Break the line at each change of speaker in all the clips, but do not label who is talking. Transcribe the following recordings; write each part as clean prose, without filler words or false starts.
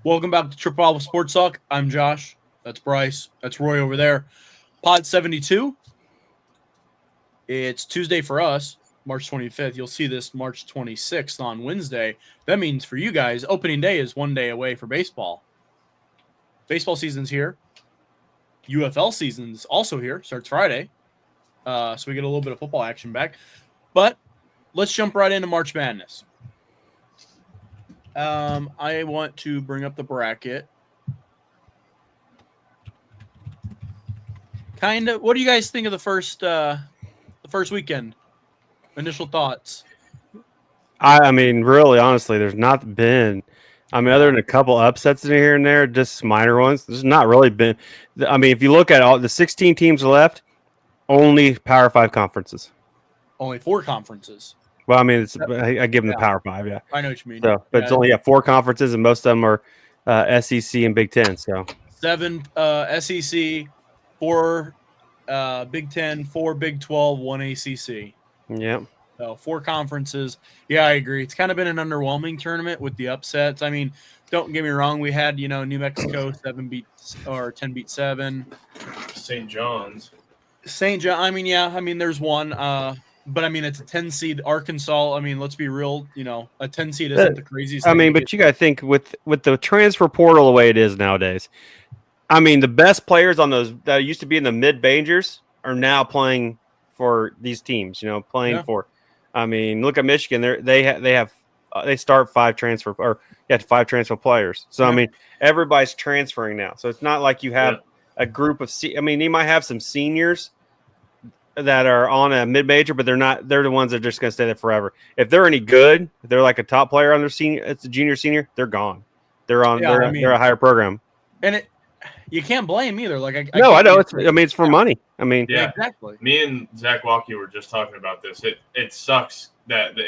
Welcome back to Triple Alpha Sports Talk. I'm Josh. That's Bryce. That's Roy over there. Pod 72. It's Tuesday for us, March 25th. You'll see this March 26th on Wednesday. That means for you guys, opening day is one day away for baseball. Baseball season's here. UFL season's also here. Starts Friday. So we get a little bit of football action back. But let's jump right into March Madness. I want to bring up the bracket. What do you guys think of the first weekend? Initial thoughts.
I mean, really, honestly, there's not been. I mean, other than a couple upsets in here and there, just minor ones. There's not really been. I mean, if you look at all the 16 teams left, only Power 5 conferences.
Only 4 conferences.
Well, I mean, I give them the Power 5, yeah.
I know what you mean.
So, but it's only 4 conferences, and most of them are SEC and Big Ten. So
7 SEC, 4 Big Ten, 4 Big 12, 1 ACC.
Yep.
So 4 conferences. Yeah, I agree. It's kind of been an underwhelming tournament with the upsets. I mean, don't get me wrong. We had New Mexico 10 beat 7.
St. John's.
St. John. I mean, yeah. I mean, there's one. But I mean, it's a 10 seed Arkansas. I mean, let's be real. A 10 seed isn't the craziest.
I mean, but you got to think with the transfer portal the way it is nowadays. I mean, the best players on those that used to be in the mid majors are now playing for these teams. Playing for. I mean, look at Michigan. They start 5 transfer players. So I mean, everybody's transferring now. So it's not like you have a group of. I mean, you might have some seniors that are on a mid-major, but they're not. They're the ones that are just going to stay there forever. If they're any good, if they're like a top player on their senior. It's a junior, senior. They're gone. They're on. They're a higher program.
And you can't blame either. Like I
know. It's for money. I mean,
yeah,
exactly.
Me and Zach Walkie were just talking about this. It sucks that the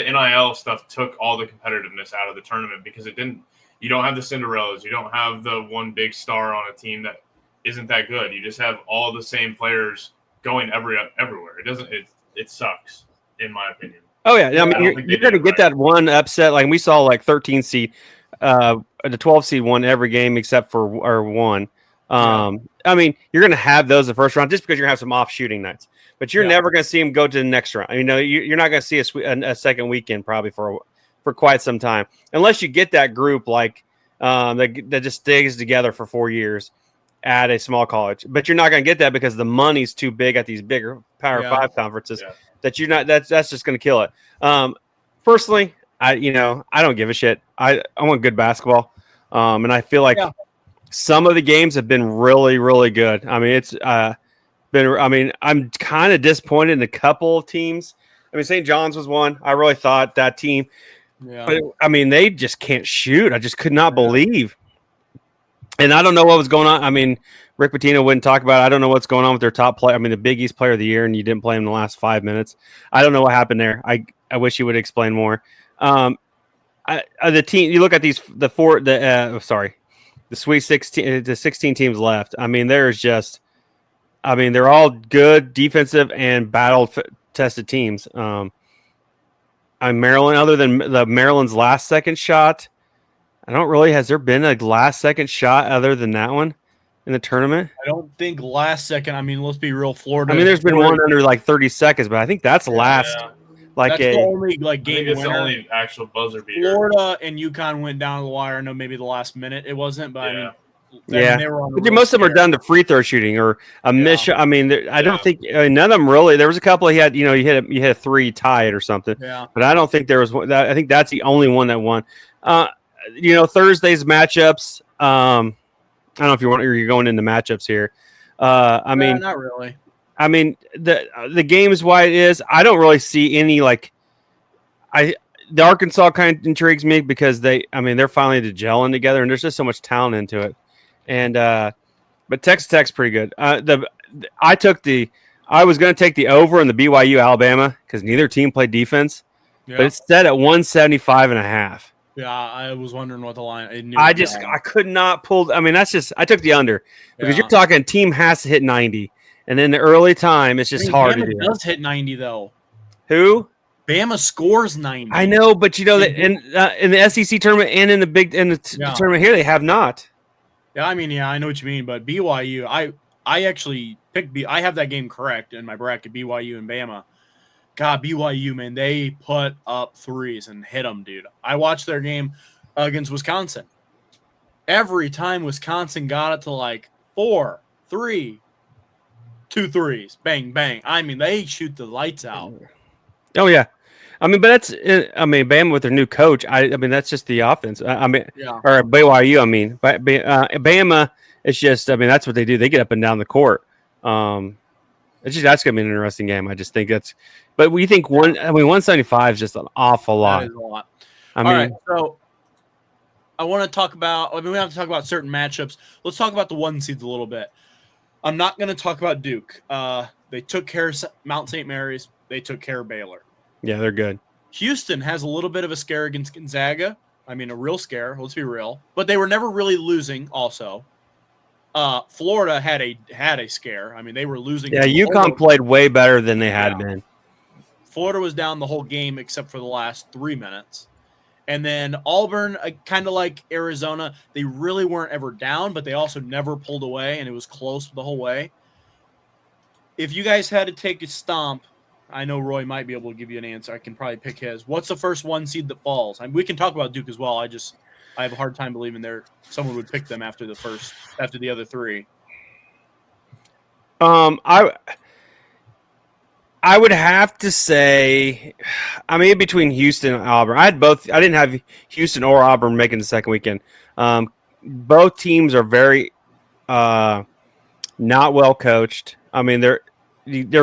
NIL stuff took all the competitiveness out of the tournament because it didn't. You don't have the Cinderellas. You don't have the one big star on a team that isn't that good. You just have all the same players going everywhere. It doesn't. It sucks, in my opinion.
Oh yeah, I mean you're going to get that one upset. Like we saw, like 13 seed, the 12 seed won every game except for one. I mean you're going to have those the first round just because you're going to have some off shooting nights, but you're never going to see them go to the next round. You're not going to see a second weekend probably for quite some time unless you get that group like that just stays together for 4 years at a small college, but you're not going to get that because the money's too big at these bigger Power 5 conferences that you're not. That's just going to kill it. Personally, I don't give a shit. I want good basketball, and I feel like some of the games have been really, really good. I mean, it's been. I mean, I'm kind of disappointed in a couple of teams. I mean, St. John's was one. I really thought that team, but I mean, they just can't shoot. I just could not believe. And I don't know what was going on. I mean, Rick Pitino wouldn't talk about it. I don't know what's going on with their top player. I mean, the Big East player of the year, and you didn't play him in the last 5 minutes. I don't know what happened there. I wish he would explain more. The team, you look at the Sweet 16, the 16 teams left. I mean, they're all good defensive and battle-tested teams. Maryland, other than the Maryland's last second shot, has there been a last second shot other than that one in the tournament?
I don't think last second. I mean, let's be real. Florida.
I mean, there's been one under like 30 seconds, but I think that's last.
That's the only game winner.
The only actual buzzer beater.
Florida and UConn went down to the wire. I know maybe the last minute it wasn't, but
they were on most of them are done to free throw shooting or a miss. I mean, I don't think none of them really. There was a couple he had. You hit a 3 tie it or something. Yeah. But I don't think there was one. I think that's the only one that won. Thursday's matchups. I don't know if you're going into matchups here. I mean,
not really.
I mean, the game is why it is. I don't really see any the Arkansas kind of intrigues me because they're finally gelling together and there's just so much talent into it. And but Texas Tech's pretty good. I was going to take the over in the BYU Alabama because neither team played defense, but it's set at 175.5.
Yeah, I was wondering what the line.
I could not pull. I mean, I took the under because you're talking team has to hit 90, and in the early time, it's just hard to do.
Does hit 90 though?
Who?
Bama scores 90.
I know, but you know that in the SEC tournament and in the tournament here, they have not.
Yeah, I mean, yeah, I know what you mean, but BYU, I actually picked I have that game correct in my bracket, BYU and Bama. God, BYU, man, they put up threes and hit them, dude. I watched their game against Wisconsin. Every time Wisconsin got it to like 4, 3, 2 threes, bang, bang. I mean, they shoot the lights out.
Oh yeah, I mean, but Bama with their new coach. I mean, that's just the offense. Or BYU. I mean, but Bama. It's just, I mean, that's what they do. They get up and down the court. That's gonna be an interesting game. I just think that's. But we think 175 is just an awful lot.
That is a lot.
All
right, so I want to talk about. I mean, we have to talk about certain matchups. Let's talk about the 1 seeds a little bit. I'm not going to talk about Duke. They took care of Mount St. Mary's. They took care of Baylor.
Yeah, they're good.
Houston has a little bit of a scare against Gonzaga. I mean, a real scare. Let's be real. But they were never really losing. Also, Florida had a scare. I mean, they were losing.
Yeah, UConn played way better than they had been.
Florida was down the whole game except for the last 3 minutes. And then Auburn, kind of like Arizona, they really weren't ever down, but they also never pulled away, and it was close the whole way. If you guys had to take a stomp, I know Roy might be able to give you an answer. I can probably pick his. What's the first 1 seed that falls? I mean, we can talk about Duke as well. I have a hard time believing someone would pick them after the other 3.
I would have to say, I mean, between Houston and Auburn, I didn't have Houston or Auburn making the second weekend. Both teams are very not well coached. I mean, they're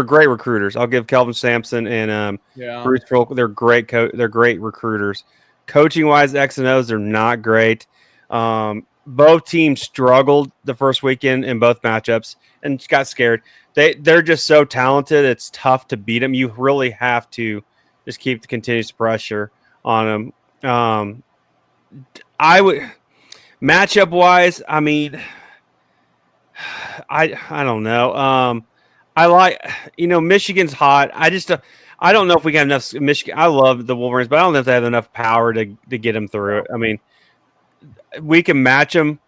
great recruiters. I'll give Kelvin Sampson and Bruce Pearl. They're great. They're great recruiters. Coaching wise, X and O's, they're not great. Both teams struggled the first weekend in both matchups and got scared. They're just so talented. It's tough to beat them. You really have to just keep the continuous pressure on them. I would matchup wise. I mean, I don't know. I like, Michigan's hot. I don't know if we got enough Michigan. I love the Wolverines, but I don't know if they have enough power to get them through it. I mean, we can match them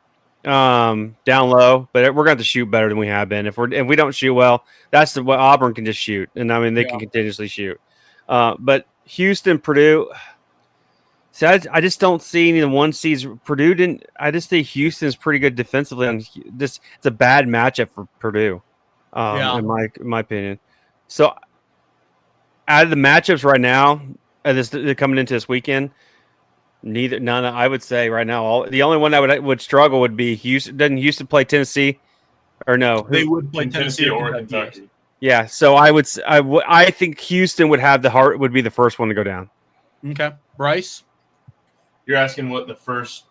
down low, but we're going to shoot better than we have been. If we don't shoot well, that's what Auburn can just shoot, and I mean they can continuously shoot. But Houston, Purdue. See, I just don't see any of the 1 seeds. Purdue didn't. I just think Houston's pretty good defensively. It's a bad matchup for Purdue, in my opinion. So, out of the matchups right now, coming into this weekend. None. I would say right now, the only one that would struggle would be Houston. Doesn't Houston play Tennessee, or no?
They would play Tennessee or Kentucky.
Yeah, so I think Houston would be the first one to go down.
Okay, Bryce,
you're asking what the first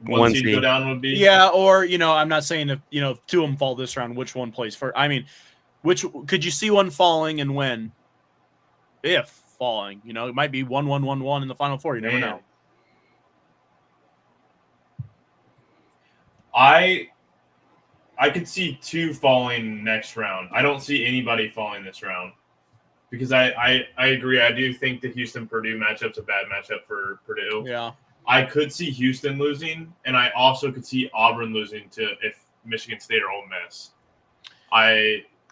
1 seed go down would be? Yeah,
or I'm not saying if 2 of them fall this round, which one plays first? I mean, which could you see one falling and when? If falling, it might be 1-1-1-1 in the Final Four. You never know.
I could see 2 falling next round. I don't see anybody falling this round because I agree. I do think the Houston-Purdue matchup's a bad matchup for Purdue.
Yeah.
I could see Houston losing, and I also could see Auburn losing if Michigan State or Ole Miss.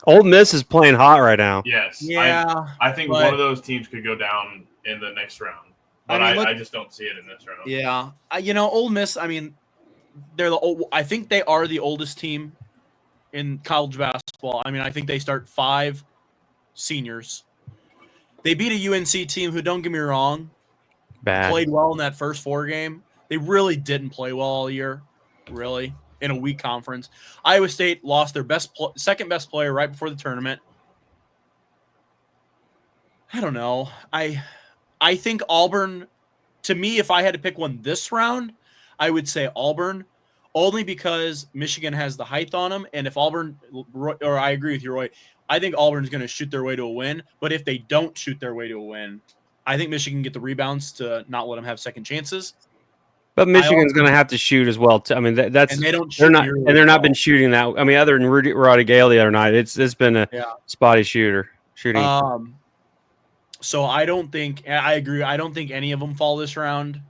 Ole Miss is playing hot right now.
Yes.
Yeah.
I think one of those teams could go down in the next round, but I just don't see it in this round.
Yeah. Ole Miss, I mean, I think they are the oldest team in college basketball. I mean, I think they start 5 seniors. They beat a UNC team who, don't get me wrong, played well in that first 4 game. They really didn't play well all year, really, in a weak conference. Iowa State lost their second best player right before the tournament. I don't know. I think Auburn, to me, if I had to pick one this round, I would say Auburn, only because Michigan has the height on them. And if Auburn, or I agree with you, Roy, I think Auburn's going to shoot their way to a win. But if they don't shoot their way to a win, I think Michigan get the rebounds to not let them have second chances.
But Michigan's going to have to shoot as well. I mean, that's
and they don't.
They're not, and they're not been shooting that. I mean, other than Roddy Gale the other night, it's been a spotty shooting.
So I agree. I don't think any of them fall this round.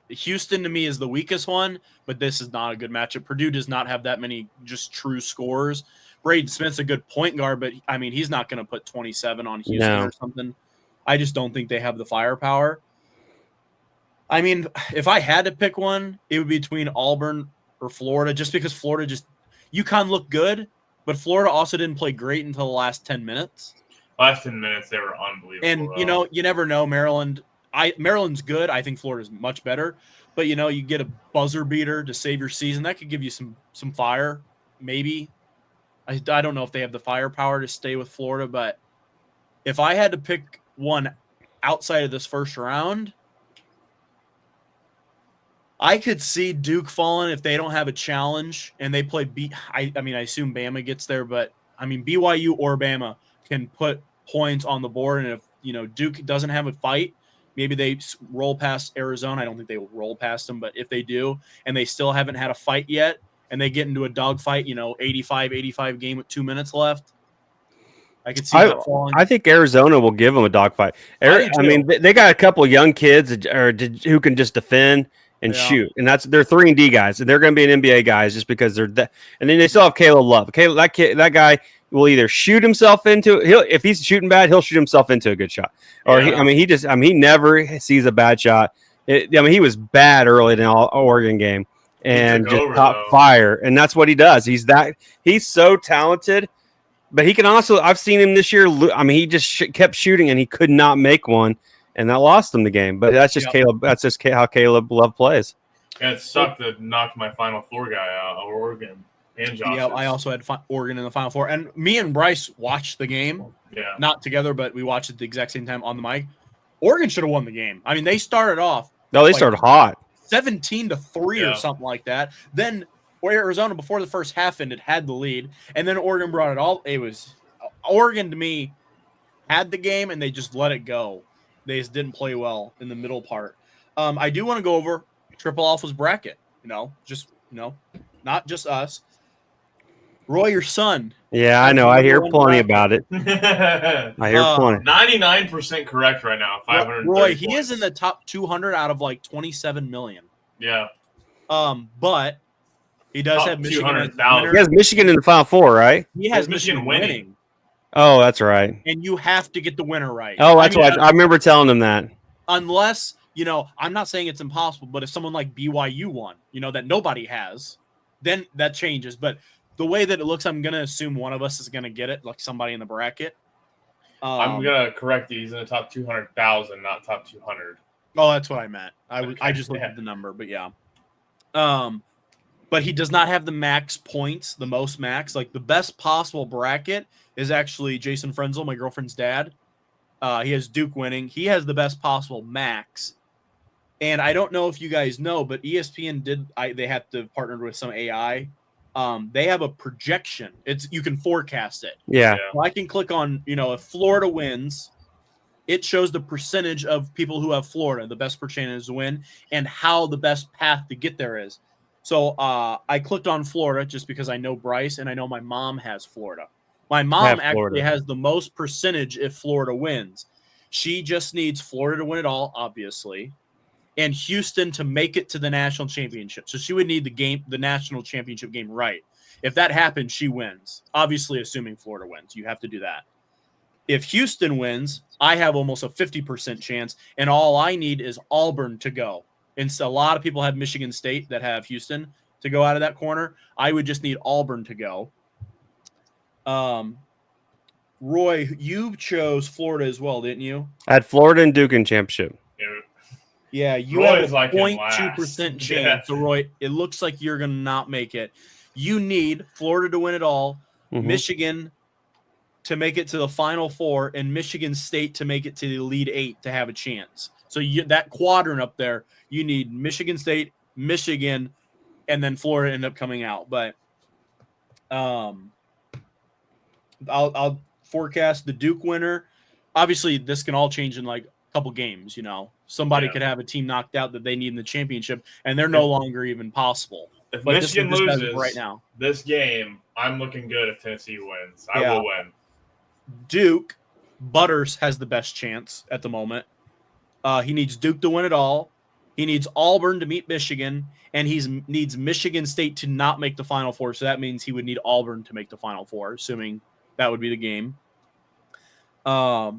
Houston to me is the weakest one, but this is not a good matchup. Purdue does not have that many just true scorers. Braden Smith's a good point guard, but I mean he's not going to put 27 on Houston or something. I just don't think they have the firepower. I mean, if I had to pick one, it would be between Auburn or Florida, just because Florida UConn looked good, but Florida also didn't play great until the last 10 minutes.
Last 10 minutes, they were unbelievable.
And, you never know. Maryland's good. I think Florida's much better. But, you get a buzzer beater to save your season. That could give you some fire, maybe. I don't know if they have the firepower to stay with Florida, but if I had to pick one outside of this first round, I could see Duke falling if they don't have a challenge and they play I assume Bama gets there, but I mean BYU or Bama can put points on the board, and if Duke doesn't have a fight, maybe they roll past Arizona. I don't think they will roll past them, but if they do and they still haven't had a fight yet and they get into a dogfight, 85 game with 2 minutes left, I could see that falling.
I think Arizona will give them a dogfight. I mean, they got a couple of young kids who can just defend and shoot, and they're 3-and-D guys, and they're going to be an NBA guys just because they're that. And then they still have Caleb Love. That guy will either shoot himself into if he's shooting bad, he'll shoot himself into a good shot, or he never sees a bad shot. He was bad early in the Oregon game and just caught fire, and that's what he does. He's so talented. But he can also, I've seen him this year. I mean, he just kept shooting and he could not make one, and that lost him the game. But that's just Caleb. That's just how Caleb Love plays.
Yeah, it sucked that knocked my Final Four guy out, Oregon and Josh.
Yeah, I also had Oregon in the Final Four, and me and Bryce watched the game.
Yeah,
not together, but we watched it at the exact same time on the mic. Oregon should have won the game. I mean, they started off.
No, they started hot,
17-3 or something like that. Then Arizona, before the first half ended, had the lead, and then Oregon brought it all. It was Oregon to me had the game, and they just let it go. They just didn't play well in the middle part. I do want to go over Triple Alpha's bracket. Not just us. Roy, your son.
Yeah, I know. I hear plenty about it. I hear plenty.
99% correct right now. 500.
Roy, he is in the top 200 out of like 27 million.
Yeah.
But he does have Michigan.
He has Michigan in the Final Four, right?
He has Michigan winning.
Oh, that's right.
And you have to get the winner right.
Oh, that's why I remember telling him that.
Unless, I'm not saying it's impossible, but if someone like BYU won, that nobody has, then that changes. But the way that it looks, I'm going to assume one of us is going to get it, like somebody in the bracket.
I'm going to correct you. He's in the top 200,000, not top 200.
Oh, that's what I meant. I just looked at the number, but yeah. But he does not have the max points, the most max. Like the best possible bracket is actually Jason Frenzel, my girlfriend's dad. He has Duke winning. He has the best possible max. And I don't know if you guys know, but ESPN they have to partner with some AI. They have a projection. You can forecast it.
Yeah.
So I can click on, if Florida wins, it shows the percentage of people who have Florida, the best percentage to win, and how the best path to get there is. So I clicked on Florida just because I know Bryce and I know my mom has Florida. My mom actually has the most percentage if Florida wins. She just needs Florida to win it all, obviously, and Houston to make it to the national championship. So she would need the national championship game right. If that happens, she wins. Obviously, assuming Florida wins. You have to do that. If Houston wins, I have almost a 50% chance, and all I need is Auburn to go. And so a lot of people have Michigan State that have Houston to go out of that corner. I would just need Auburn to go. Roy, you chose Florida as well, didn't you?
I had Florida and Duke in championship.
Yeah, you have a 0.2% chance. Yeah. So, Roy, it looks like you're going to not make it. You need Florida to win it all, Michigan to make it to the Final Four, and Michigan State to make it to the Elite Eight to have a chance. So that quadrant up there, you need Michigan State, Michigan, and then Florida end up coming out. But I'll forecast the Duke winner. Obviously, this can all change in like a couple games. Somebody could have a team knocked out that they need in the championship, and they're no longer even possible.
If Michigan loses right now, this game, I'm looking good if Tennessee wins. I will win.
Duke Butters has the best chance at the moment. He needs Duke to win it all. He needs Auburn to meet Michigan, and he needs Michigan State to not make the Final Four. So that means he would need Auburn to make the Final Four, assuming that would be the game. But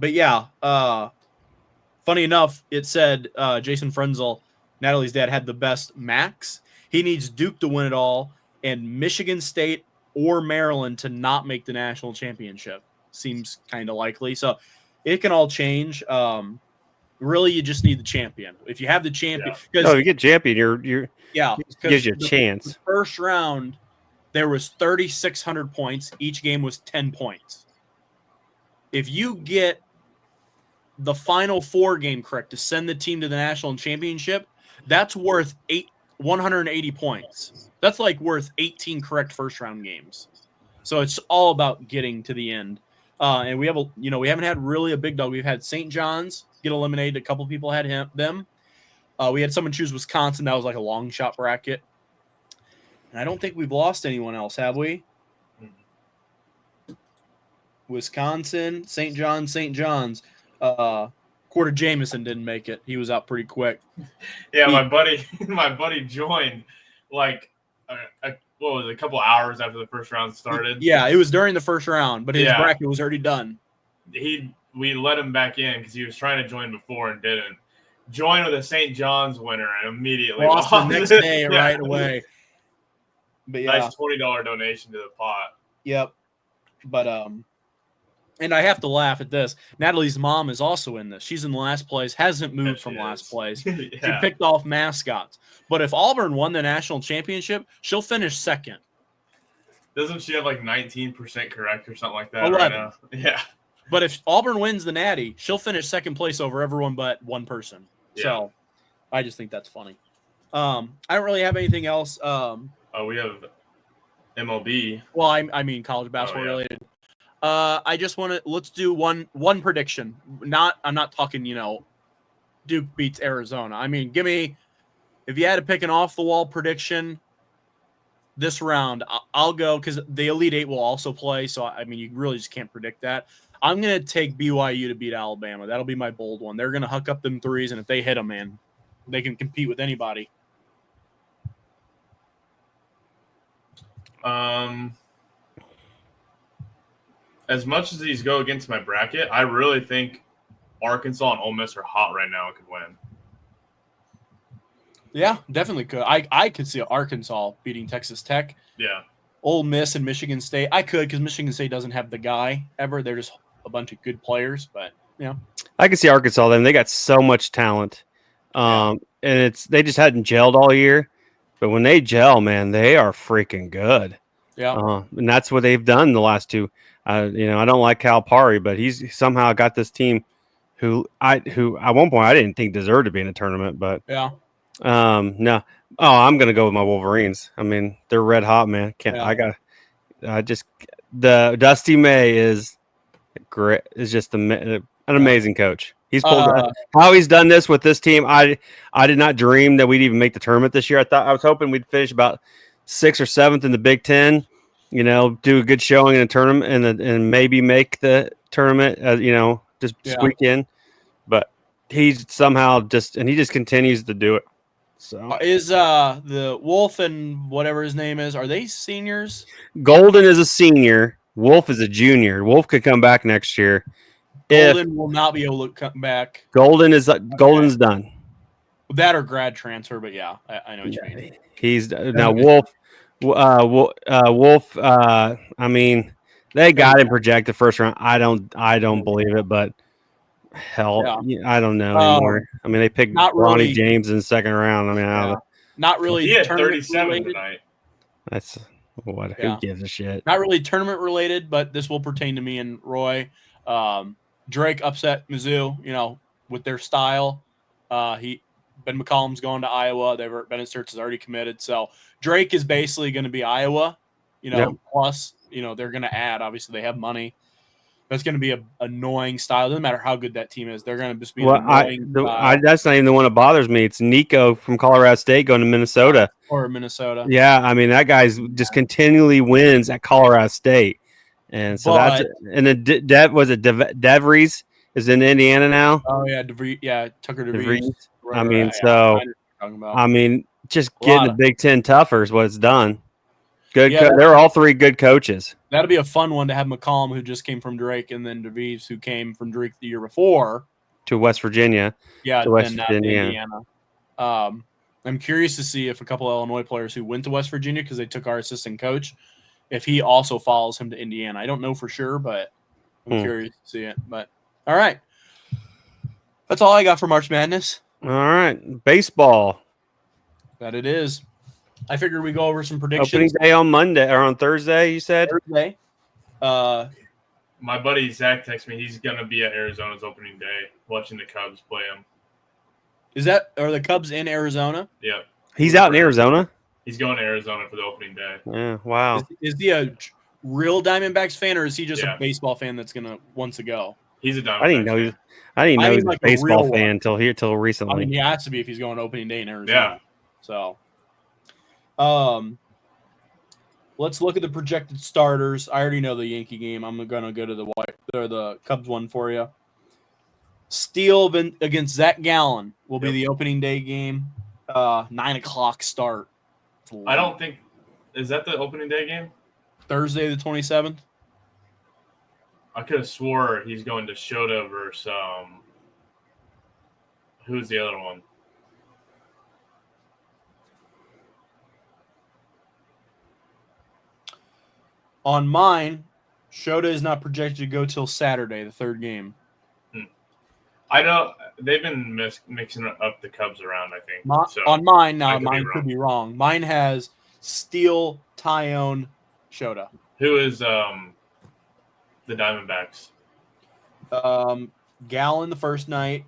yeah, funny enough, it said Jason Frenzel, Natalie's dad, had the best max. He needs Duke to win it all, and Michigan State or Maryland to not make the national championship. Seems kind of likely. So it can all change. Really, you just need the champion. If you have the champion,
because you get champion, you're gives you a chance.
The first round, there was 3,600 points. Each game was 10 points. If you get the Final Four game correct to send the team to the national championship, that's worth 180 points. That's like worth 18 correct first round games. So it's all about getting to the end. And we haven't had really a big dog. We've had St. John's get eliminated. A couple people had them. We had someone choose Wisconsin. That was like a long shot bracket. And I don't think we've lost anyone else, have we? Wisconsin, St. John's. Quarter Jameson didn't make it. He was out pretty quick.
Yeah, my buddy joined like a couple hours after the first round started.
Yeah, it was during the first round, but his bracket was already done.
We let him back in because he was trying to join before and didn't. Joined with a St. John's winner and immediately
lost the next day right away. But yeah,
nice $20 donation to the pot.
Yep. But and I have to laugh at this. Natalie's mom is also in this. She's in last place, hasn't moved from last place. She picked off mascots. But if Auburn won the national championship, she'll finish second.
Doesn't she have like 19% correct or something like that
11.
Right now? Yeah.
But if Auburn wins the Natty, she'll finish second place over everyone but one person. Yeah. So I just think that's funny. I don't really have anything else.
We have MLB.
Well, I mean college basketball related. I just want to let's do one prediction. I'm not talking, Duke beats Arizona. I mean, give me if you had to pick an off the wall prediction this round, I'll go because the Elite Eight will also play. So I mean, you really just can't predict that. I'm gonna take BYU to beat Alabama. That'll be my bold one. They're gonna huck up them threes, and if they hit them, man, they can compete with anybody.
As much as these go against my bracket, I really think Arkansas and Ole Miss are hot right now and could win.
Yeah, definitely could. I could see Arkansas beating Texas Tech.
Yeah.
Ole Miss and Michigan State. I could because Michigan State doesn't have the guy ever. They're just a bunch of good players, but
I can see Arkansas. They got so much talent, and they just hadn't gelled all year. But when they gel, man, they are freaking good.
Yeah,
and that's what they've done the last two. I don't like Calipari, but he's somehow got this team who at one point I didn't think deserved to be in a tournament, but
yeah.
No. Oh, I'm gonna go with my Wolverines. I mean, they're red hot, man. The Dusty May is great. Is just an amazing coach. He's pulled how he's done this with this team. I did not dream that we'd even make the tournament this year. I was hoping we'd finish about 6th or 7th in the Big Ten. Do a good showing in a tournament and maybe make the tournament. Squeak in. But he's somehow he just continues to do it. So
is the Wolf and whatever his name is, are they seniors?
Golden is a senior. Wolf is a junior. Wolf could come back next year.
Golden will not be able to come back.
Golden's done.
That or grad transfer, but yeah, I know what you mean.
He's now Wolf. Wolf. I mean, they got him projected first round. I don't believe it, but hell, I don't know anymore. I mean, they picked Ronnie James in the second round. I mean,
not really.
He had 37 tonight.
That's what. Who gives a shit?
Not really tournament related, but this will pertain to me and Roy. Drake upset Mizzou, with their style. Ben McCollum's going to Iowa. Ben Sturtz is already committed. So Drake is basically going to be Iowa, plus, they're going to add. Obviously, they have money. That's going to be an annoying style. It doesn't matter how good that team is. They're going to just be annoying style.
That's not even the one that bothers me. It's Nico from Colorado State going to Minnesota.
Or Minnesota.
Yeah, I mean, that guy's just continually wins at Colorado State. And so that's it. And then DeVries is in Indiana now.
Oh yeah, Tucker DeVries.
I mean, just getting the Big Ten tougher is what it's done. Good.
Yeah,
they're all three good coaches.
That'll be a fun one to have McCollum, who just came from Drake, and then DeVries, who came from Drake the year before
to West Virginia.
Yeah,
to West
then
Virginia.
Indiana. I'm curious to see if a couple of Illinois players who went to West Virginia because they took our assistant coach, if he also follows him to Indiana. I don't know for sure, but I'm curious to see it. But all right, that's all I got for March Madness.
All right, baseball.
That it is. I figured we go over some predictions.
Opening day on Monday or on Thursday, you said?
Thursday.
My buddy Zach texted me. He's going to be at Arizona's opening day watching the Cubs play them.
Are the Cubs in Arizona?
Yeah.
He's out in Arizona?
He's going to Arizona for the opening day.
Yeah, wow.
Is he a real Diamondbacks fan, or is he just a baseball fan that's going to want to go?
He's a Diamondbacks
I didn't know he was a baseball fan until recently.
I mean, he has to be if he's going to opening day in Arizona.
Yeah.
So, let's look at the projected starters. I already know the Yankee game. I'm gonna go to the Cubs one for you. Steele against Zach Gallen will be the opening day game. 9:00 start.
I don't think is that the opening day game.
Thursday the 27th.
I could have swore he's going to Shota versus who's the other one?
On mine, Shota is not projected to go till Saturday, the third game.
I know they've been mixing up the Cubs around, I think.
On mine, now mine could be wrong. Mine has Steele, Tyone, Shota.
Who is the Diamondbacks?
Gallen the first night,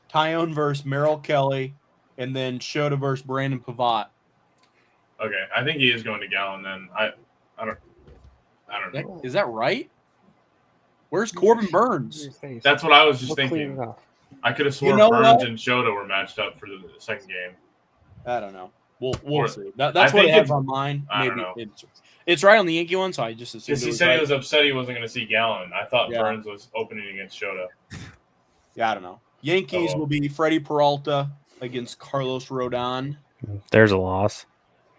Tyone versus Merrill Kelly, and then Shota versus Brandon Pivot.
Okay, I think he is going to Gallen then. I don't know.
Is that right? Where's Corbin Burns?
That's what I was just thinking. I could have sworn Burns and Shota were matched up for the second game.
I don't know. We'll see. That's what I have on mine. Maybe it's right on the Yankee one, so I just assumed.
Because he said he was upset he wasn't going to see Gallen. I thought Burns was opening against Shota.
Yeah, I don't know. Yankees will be Freddie Peralta against Carlos Rodon.
There's a loss.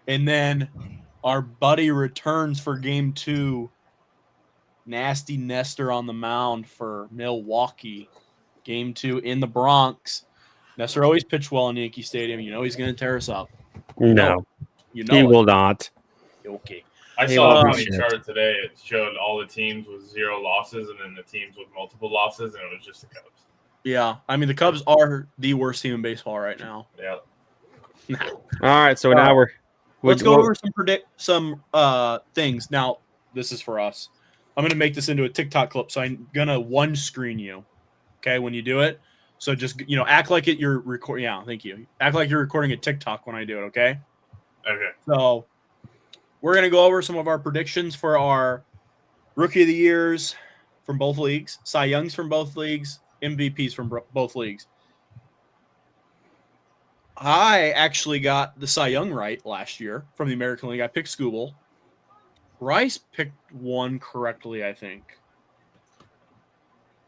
And then our buddy returns for game 2. Nasty Nestor on the mound for Milwaukee. Game 2 in the Bronx. Nestor always pitched well in Yankee Stadium. You know he's going to tear us up.
No. He will not.
Okay.
I saw a funny chart today. It showed all the teams with 0 losses and then the teams with multiple losses, and it was just the Cubs.
Yeah. I mean, the Cubs are the worst team in baseball right now.
Yeah.
All right. So now
let's go over some things. Now, this is for us. I'm going to make this into a TikTok clip, so I'm going to one screen you, okay, when you do it. So just, act like you're recording. Yeah, thank you. Act like you're recording a TikTok when I do it, okay?
Okay.
So we're going to go over some of our predictions for our Rookie of the Years from both leagues, Cy Youngs from both leagues, MVPs from both leagues. I actually got the Cy Young right last year from the American League. I picked Skubal. Bryce picked one correctly, I think.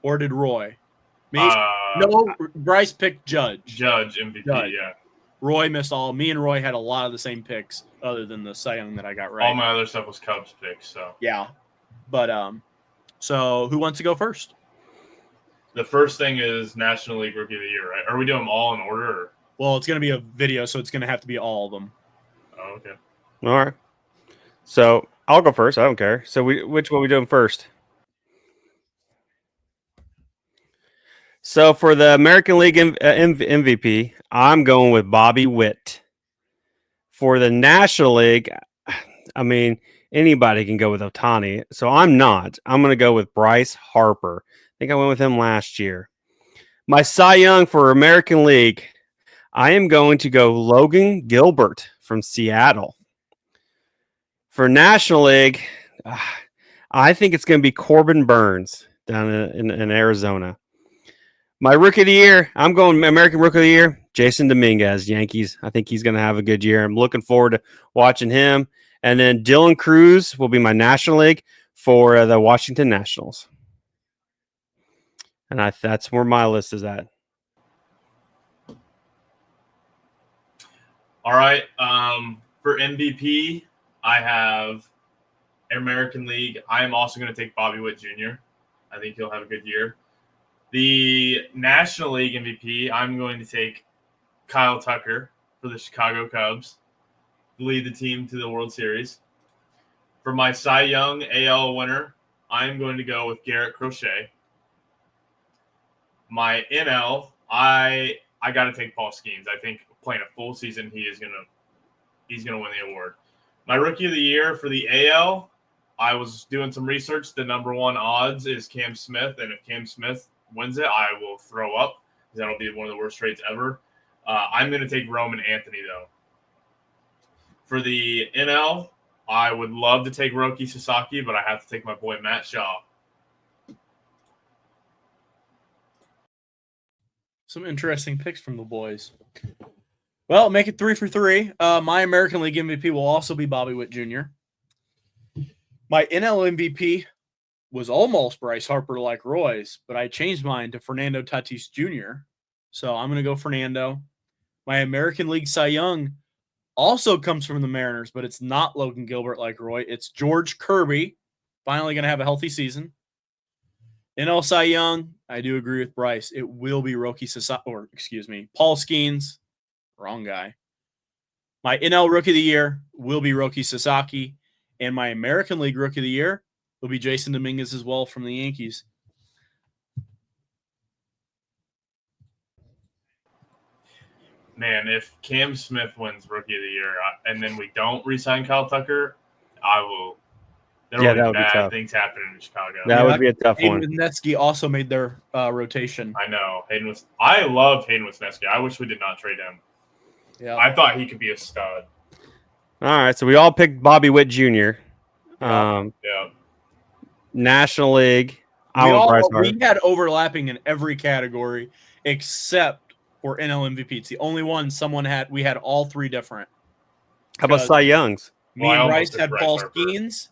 Or did Roy? No, Bryce picked Judge.
Judge, MVP, yeah.
Roy missed all. Me and Roy had a lot of the same picks other than the Cy Young that I got right.
All my other stuff was Cubs picks, so.
Yeah. But, so who wants to go first?
The first thing is National League Rookie of the Year, right? Are we doing them all in order? Or?
Well, it's going to be a video, so it's going to have to be all of them.
Oh, okay.
All right. So I'll go first. I don't care. So which one are we doing first? So for the American League MVP, I'm going with Bobby Witt. For the National League, I mean, anybody can go with Ohtani. So I'm not. I'm going to go with Bryce Harper. I think I went with him last year. My Cy Young for American League, I am going to go Logan Gilbert from Seattle. For National League, I think it's going to be Corbin Burns down in Arizona. My Rookie of the Year, I'm going American Rookie of the Year, Jason Dominguez, Yankees. I think he's going to have a good year. I'm looking forward to watching him. And then Dylan Cruz will be my National League. for the Washington Nationals. And that's where my list is at.
All right. For MVP, I have American League. I am also going to take Bobby Witt Jr. I think he'll have a good year. The National League MVP, I'm going to take Kyle Tucker for the Chicago Cubs to lead the team to the World Series. For my Cy Young AL winner, I'm going to go with Garrett Crochet. My NL, I got to take Paul Skeens. I think playing a full season, he's gonna win the award. My Rookie of the Year for the AL, I was doing some research. The number one odds is Cam Smith, and if Cam Smith wins it, I will throw up because that'll be one of the worst trades ever. I'm going to take Roman Anthony, though. For the NL, I would love to take Roki Sasaki, but I have to take my boy Matt Shaw.
Some interesting picks from the boys. Well, make it 3 for 3. My American League MVP will also be Bobby Witt Jr. My NL MVP was almost Bryce Harper like Roy's, but I changed mine to Fernando Tatis Jr. So I'm going to go Fernando. My American League Cy Young also comes from the Mariners, but it's not Logan Gilbert like Roy. It's George Kirby. Finally going to have a healthy season. NL Cy Young, I do agree with Bryce. It will be Paul Skeens. Wrong guy. My NL Rookie of the Year will be Roki Sasaki. And my American League Rookie of the Year will be Jason Dominguez as well from the Yankees.
Man, if Cam Smith wins Rookie of the Year and then we don't re-sign Kyle Tucker, I will. There will be bad things happening in Chicago.
That would be a tough
Hayden
one.
Wisniewski also made their rotation.
I know. I love Hayden Wisniewski. I wish we did not trade him.
Yeah,
I thought he could be a stud.
All right, so we all picked Bobby Witt Jr.
Yeah.
National League.
We had overlapping in every category except for NL MVP. It's the only one we had all three different.
How about Cy Young's?
Me and Bryce had Paul Skeens.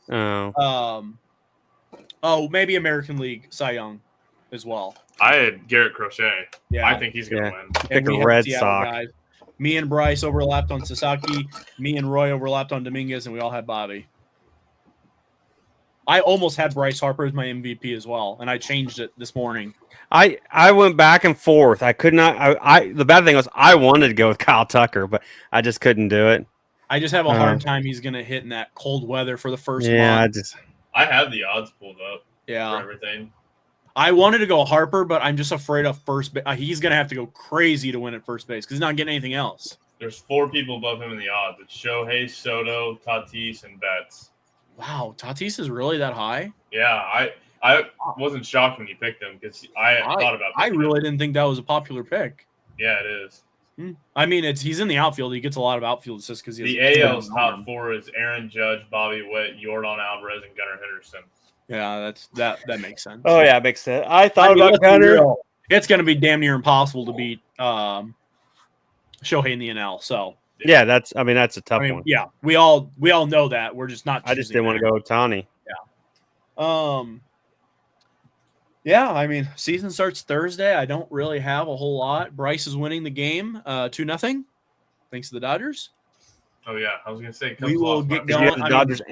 Oh.
Maybe American League Cy Young as well.
I had Garrett Crochet.
Yeah.
I think he's going to win.
Pick a Red Sox.
Guys. Me and Bryce overlapped on Sasaki. Me and Roy overlapped on Dominguez, and we all had Bobby. I almost had Bryce Harper as my MVP as well, and I changed it this morning.
I went back and forth. I could not. The bad thing was I wanted to go with Kyle Tucker, but I just couldn't do it.
I just have a hard time he's going to hit in that cold weather for the first month.
I have the odds pulled up for everything.
I wanted to go Harper, but I'm just afraid of first base. He's going to have to go crazy to win at first base because he's not getting anything else.
There's 4 people above him in the odds. It's Shohei, Soto, Tatis, and Betts.
Wow, Tatis is really that high?
Yeah, I wasn't shocked when you picked him because I thought about
I really didn't think that was a popular pick.
Yeah, it is.
I mean, he's in the outfield. He gets a lot of outfield assists because
the AL's top 4 is Aaron Judge, Bobby Witt, Jordan Alvarez, and Gunnar Henderson.
Yeah, that makes sense.
Oh yeah, it makes sense. I thought about Gunnar.
It's going to be damn near impossible to beat Shohei in the NL. So
yeah, that's a tough one.
Yeah, we all know that. We're just not.
I just didn't want to go with Tani.
Yeah. Yeah, I mean, season starts Thursday. I don't really have a whole lot. Bryce is winning the game 2-0. Thanks to the Dodgers.
Oh, yeah. I was going to say,
we will get going.
The Dodgers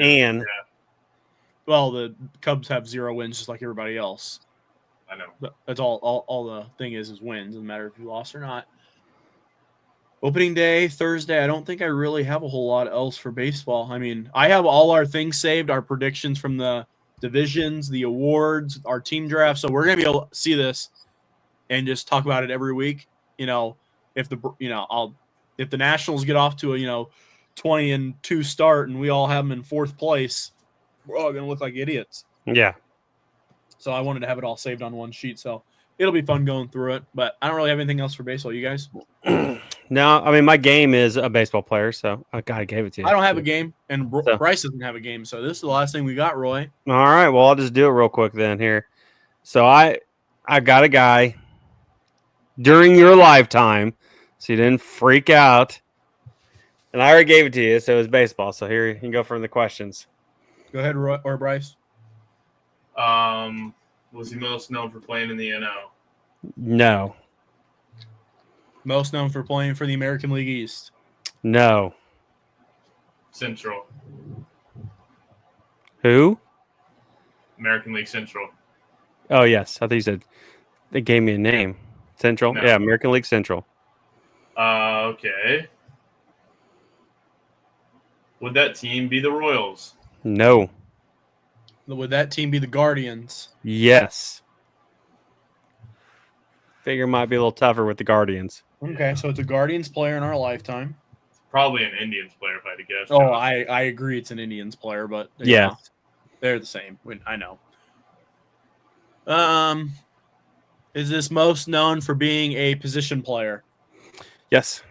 Well, the Cubs have 0 wins just like everybody else.
I know.
But that's all the thing is wins. Doesn't matter if you lost or not. Opening day, Thursday, I don't think I really have a whole lot else for baseball. I mean, I have all our things saved, our predictions from the divisions, the awards, our team draft. So we're going to be able to see this and just talk about it every week. If the Nationals get off to a 20-2 start and we all have them in 4th place, we're all going to look like idiots.
Yeah.
So I wanted to have it all saved on one sheet. So it'll be fun going through it, but I don't really have anything else for baseball. You guys?
No, I mean, my game is a baseball player, so I got to give it to you.
I don't have a game, and Bryce doesn't have a game, so this is the last thing we got, Roy.
All right, well, I'll just do it real quick then here. So I got a guy during your lifetime, so you didn't freak out, and I already gave it to you, so it was baseball. So here you can go from the questions.
Go ahead, Roy or Bryce.
Was he most known for playing in the NL?
No.
Most known for playing for the American League East.
No.
Central.
Who?
American League Central.
Oh, yes. I thought you said they gave me a name. Central?
No.
Yeah, American League Central.
Okay. Would that team be the Royals?
No.
Would that team be the Guardians?
Yes. Figure might be a little tougher with the Guardians.
Okay, so it's a Guardians player in our lifetime.
Probably an Indians player, if I had to guess.
Oh,
Josh.
I agree it's an Indians player, but
Yeah.
they're the same. I know. Is this most known for being a position player?
Yes.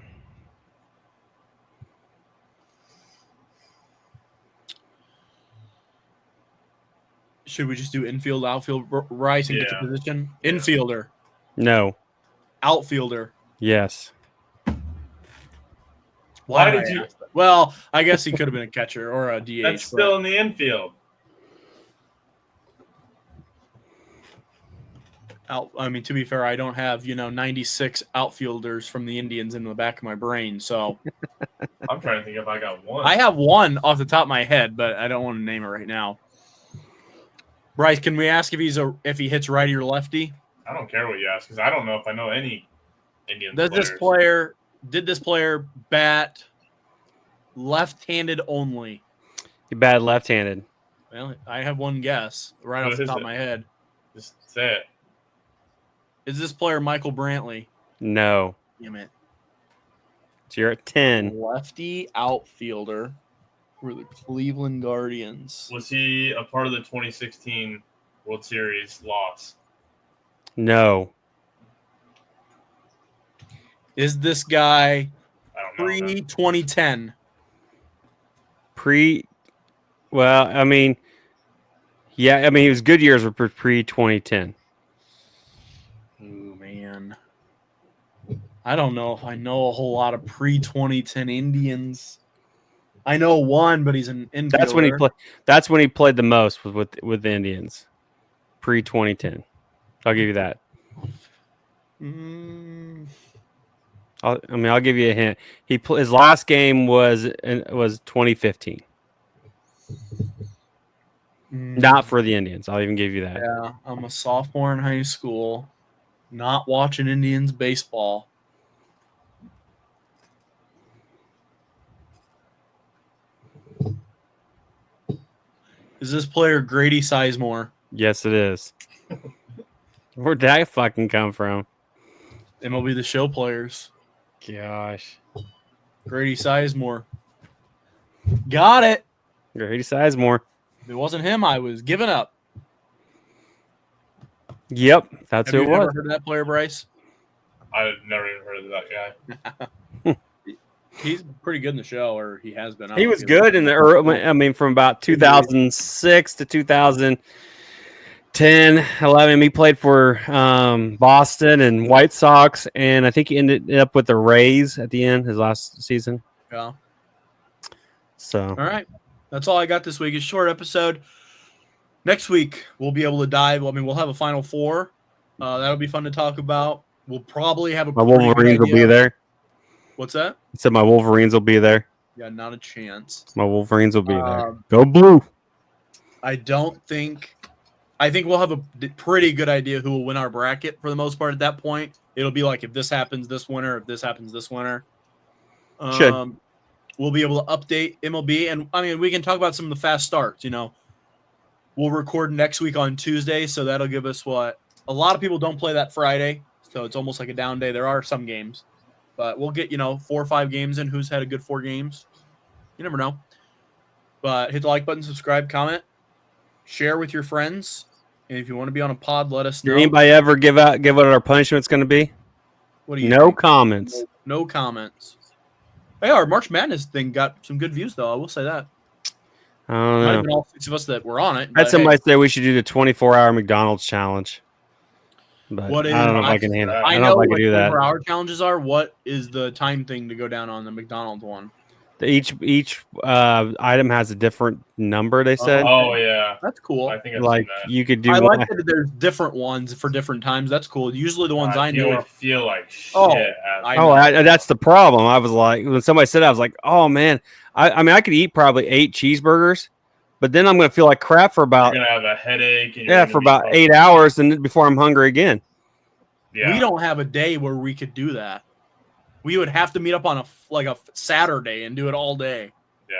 Should we just do infield, outfield, Rice, and get
Yeah.
the position?
Yeah.
Infielder,
No.
outfielder.
Yes.
Why
did
did you?
Well, I guess he could have been a catcher or a DH.
That's still in the infield.
To be fair, I don't have 96 outfielders from the Indians in the back of my brain, so
I'm trying to think if I got one.
I have one off the top of my head, but I don't want to name it right now. Bryce, can we ask if he hits righty or lefty?
I don't care what you ask because I don't know if I know any Indian
Did
players.
this player bat left-handed only?
You bad left-handed.
Well, I have one guess right
What
off the
is
top
it?
of my head.
Just say it.
Is this player Michael Brantley?
No.
Damn it.
So you're at 10.
Lefty outfielder for the Cleveland Guardians.
Was he a part of the 2016 World Series loss?
No.
Is this guy
I don't know. man.
pre-2010?
Well, I mean, yeah, he was good years were pre-2010.
Oh, man. I don't know if I know a whole lot of pre-2010 Indians. I know one, but he's an infielder.
That's when he played the most with the Indians. Pre-2010. I'll give you that. I'll give you a hint. His last game was 2015. Not for the Indians. I'll even give you that.
Yeah, I'm a sophomore in high school, not watching Indians baseball. Is this player Grady Sizemore?
Yes, it is. Where'd that fucking come from?
MLB The Show players.
Gosh.
Grady Sizemore. Got it.
Grady Sizemore.
If it wasn't him, I was giving up.
Yep, that's
Have
who
you
it
ever
was.
heard of that player, Bryce?
I've never even heard of that guy.
He's pretty good in the show, or he has been.
He was good in the early, from about 2006 to 2010, 11. He played for Boston and White Sox, and I think he ended up with the Rays at the end, his last season.
Yeah.
So,
All right. That's all I got this week. It's a short episode. Next week, we'll be able to dive. We'll have a Final Four. That'll be fun to talk about. We'll probably have a
my
pretty good
Wolverines will be
idea.
there.
What's that?
I said my Wolverines will be there.
Yeah, not a chance.
My Wolverines will be there.
Um,
Go blue.
I think we'll have a pretty good idea who will win our bracket for the most part at that point. It'll be like if this happens this winter, if this happens this winter.
Should.
We'll be able to update MLB, and we can talk about some of the fast starts. We'll record next week on Tuesday, so that'll give us what a lot of people don't play that Friday, so it's almost like a down day. There are some games, but we'll get 4 or 5 games in. Who's had a good 4 games? You never know. But hit the like button, subscribe, comment, share with your friends, and if you want to be on a pod, let us know.
Did anybody ever give what our punishment's going to be?
What do you
No
think?
comments.
No comments. Hey, our March Madness thing got some good views, though. I will say that.
I don't
Might
know.
have been all 6 of us that were on it.
I had
but
somebody say we should do the 24-hour McDonald's challenge. But
What
I don't know
is-
if I can handle it.
I
I
I
don't know
know
if I
what
can do that.
24-hour challenges are. What is the time thing to go down on the McDonald's one?
Each item has a different number. They said
Oh yeah,
That's cool.
I think I've
like
seen that.
you could do.
I
one-
like that there's different ones for different times. That's cool. Usually the ones
God,
I
you
know
would
are
feel like shit.
Oh,
after.
I
Oh,
know.
that's the problem. I was like, when somebody said that, I was like, oh man. I mean, I could eat probably 8 cheeseburgers, but then I'm gonna feel like crap for
You're
about
gonna have a headache. And you're
yeah
gonna
for
be
about
fucking-
8 hours, and before I'm hungry again.
Yeah.
We don't have a day where we could do that. We would have to meet up on a Saturday and do it all day.
Yeah.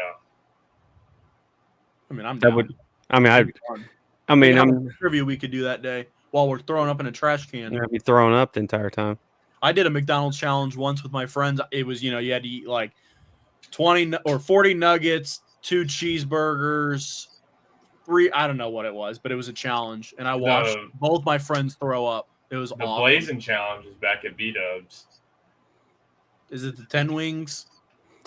I mean, I'm
That
down.
would. I mean,
It'd be fun.
I mean,
We have
I'm
an interview we could do that day while we're throwing up in a trash can.
gonna be throwing up the entire time.
I did a McDonald's challenge once with my friends. It was, you had to eat like 20 or 40 nuggets, 2 cheeseburgers, 3, I don't know what it was, but it was a challenge. And I watched both my friends throw up. It was
The
awesome.
Blazing Challenge is back at B-Dubs.
Is it the 10 wings?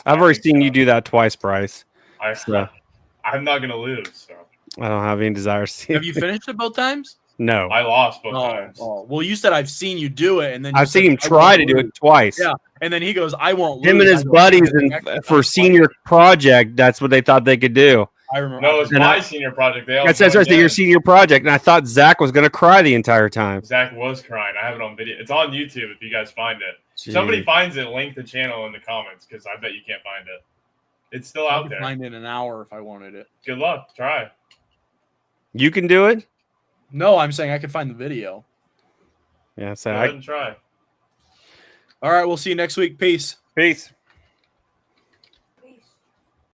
I've
I
already
think
seen
so.
you do that twice, Bryce.
I'm not gonna lose. So
I don't have any desire to see.
Have you finished it both times?
No,
I lost both times.
Well, you said I've seen you do it, and then you
I've
said,
seen him
"I
try
won't
to do
lose."
it twice.
Yeah, and then he goes, "I won't lose."
Him and his
I go,
buddies,
"Okay,
and
actually,
for
that's
senior project, that's what they thought they could do.
funny." I remember.
No, it's
And
my
I-
senior project. They all
That's your
joined in.
senior project, and I thought Zach was going to cry the entire time.
Zach was crying. I have it on video. It's on YouTube if you guys find it. If somebody finds it, link the channel in the comments because I bet you can't find it. It's still
I
out
could
there.
find it in an hour if I wanted it.
Good luck. Try.
You can do it.
No, I'm saying I could find the video.
Yeah, so
Go ahead and try.
All right, we'll see you next week. Peace.
peace.